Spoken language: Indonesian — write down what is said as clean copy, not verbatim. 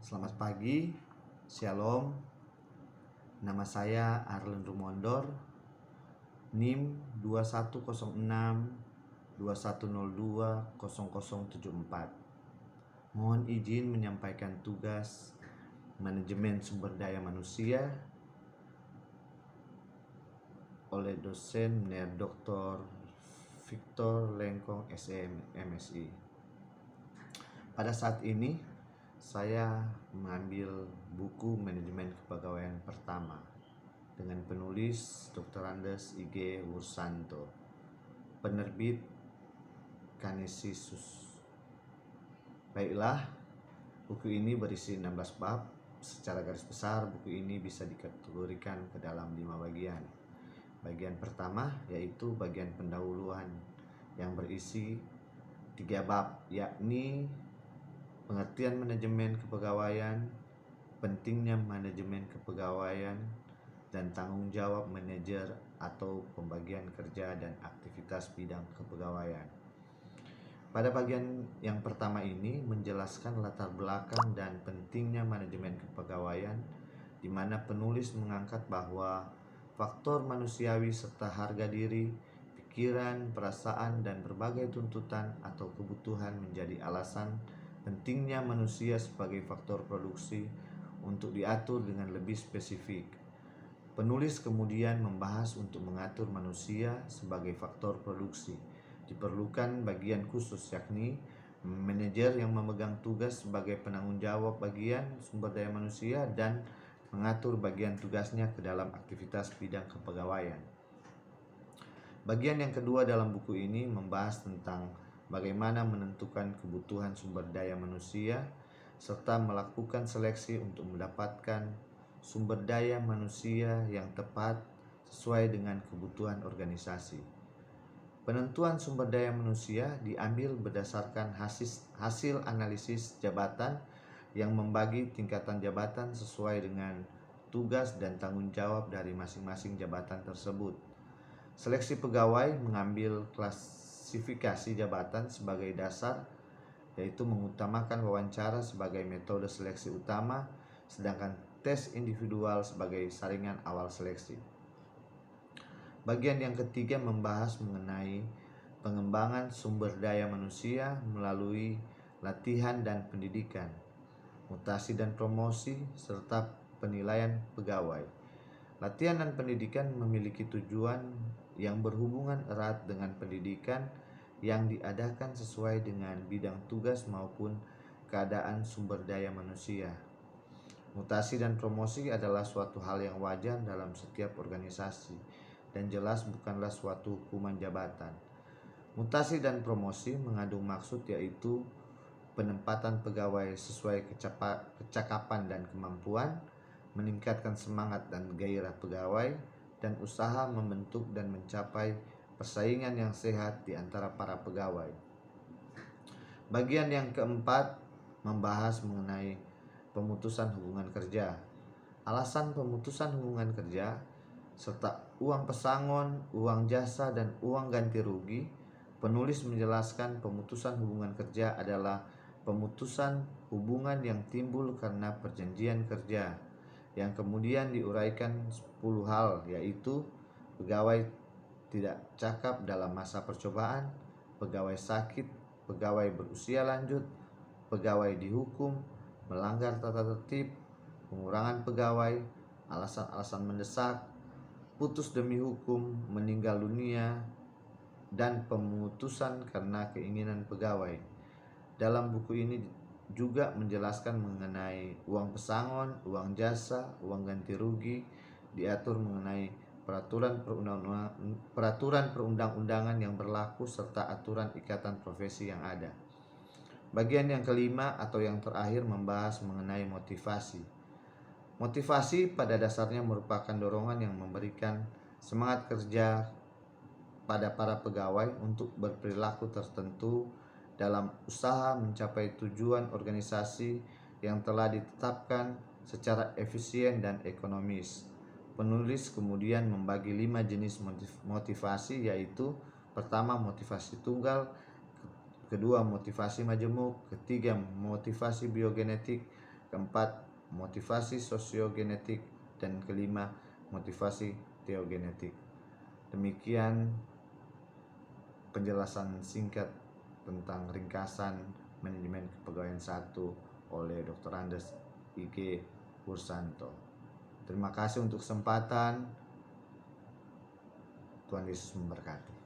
Selamat pagi, Shalom. Nama saya Arlen Rumondor, NIM 2106-2102-0074. Mohon izin menyampaikan tugas manajemen sumber daya manusia oleh dosen Dr. Victor Lengkong SM MSI. Pada saat ini saya mengambil buku manajemen kepegawaian pertama dengan penulis Dr. Andes IG Wursanto, penerbit Canisius. Baiklah, buku ini berisi 16 bab. Secara garis besar buku ini bisa dikategorikan ke dalam 5 bagian. Bagian pertama yaitu bagian pendahuluan yang berisi 3 bab, yakni pengertian manajemen kepegawaian, pentingnya manajemen kepegawaian, dan tanggung jawab manajer atau pembagian kerja dan aktivitas bidang kepegawaian. Pada bagian yang pertama ini menjelaskan latar belakang dan pentingnya manajemen kepegawaian, di mana penulis mengangkat bahwa faktor manusiawi serta harga diri, pikiran, perasaan, dan berbagai tuntutan atau kebutuhan menjadi alasan pentingnya manusia sebagai faktor produksi untuk diatur dengan lebih spesifik. Penulis kemudian membahas untuk mengatur manusia sebagai faktor produksi diperlukan bagian khusus, yakni manajer yang memegang tugas sebagai penanggung jawab bagian sumber daya manusia dan mengatur bagian tugasnya ke dalam aktivitas bidang kepegawaian. Bagian yang kedua dalam buku ini membahas tentang bagaimana menentukan kebutuhan sumber daya manusia serta melakukan seleksi untuk mendapatkan sumber daya manusia yang tepat sesuai dengan kebutuhan organisasi. Penentuan sumber daya manusia diambil berdasarkan hasil analisis jabatan yang membagi tingkatan jabatan sesuai dengan tugas dan tanggung jawab dari masing-masing jabatan tersebut. Seleksi pegawai mengambil klasifikasi jabatan sebagai dasar, yaitu mengutamakan wawancara sebagai metode seleksi utama, sedangkan tes individual sebagai saringan awal seleksi. Bagian yang ketiga membahas mengenai pengembangan sumber daya manusia melalui latihan dan pendidikan, mutasi dan promosi, serta penilaian pegawai. Latihan dan pendidikan memiliki tujuan yang berhubungan erat dengan pendidikan yang diadakan sesuai dengan bidang tugas maupun keadaan sumber daya manusia. Mutasi dan promosi adalah suatu hal yang wajar dalam setiap organisasi dan jelas bukanlah suatu hukuman jabatan. Mutasi dan promosi mengandung maksud yaitu penempatan pegawai sesuai kecakapan dan kemampuan, meningkatkan semangat dan gairah pegawai, dan usaha membentuk dan mencapai persaingan yang sehat di antara para pegawai. Bagian yang keempat membahas mengenai pemutusan hubungan kerja, alasan pemutusan hubungan kerja, serta uang pesangon, uang jasa, dan uang ganti rugi. Penulis menjelaskan pemutusan hubungan kerja adalah pemutusan hubungan yang timbul karena perjanjian kerja, yang kemudian diuraikan 10 hal, yaitu pegawai tidak cakap dalam masa percobaan, pegawai sakit, pegawai berusia lanjut, pegawai dihukum, melanggar tata tertib, pengurangan pegawai, alasan-alasan mendesak, putus demi hukum, meninggal dunia, dan pemutusan karena keinginan pegawai. Dalam buku ini juga menjelaskan mengenai uang pesangon, uang jasa, uang ganti rugi, diatur mengenai peraturan perundang-undangan yang berlaku serta aturan ikatan profesi yang ada. Bagian yang kelima atau yang terakhir membahas mengenai motivasi. Motivasi pada dasarnya merupakan dorongan yang memberikan semangat kerja pada para pegawai untuk berperilaku tertentu dalam usaha mencapai tujuan organisasi yang telah ditetapkan secara efisien dan ekonomis. Penulis kemudian membagi 5 jenis motivasi, yaitu pertama motivasi tunggal, kedua motivasi majemuk, ketiga motivasi biogenetik, keempat motivasi sosiogenetik, dan kelima motivasi teogenetik. Demikian penjelasan singkat tentang ringkasan manajemen kepegawaian 1 oleh Dr. Andes IG Pursanto. Terima kasih untuk kesempatan. Tuhan Yesus memberkati.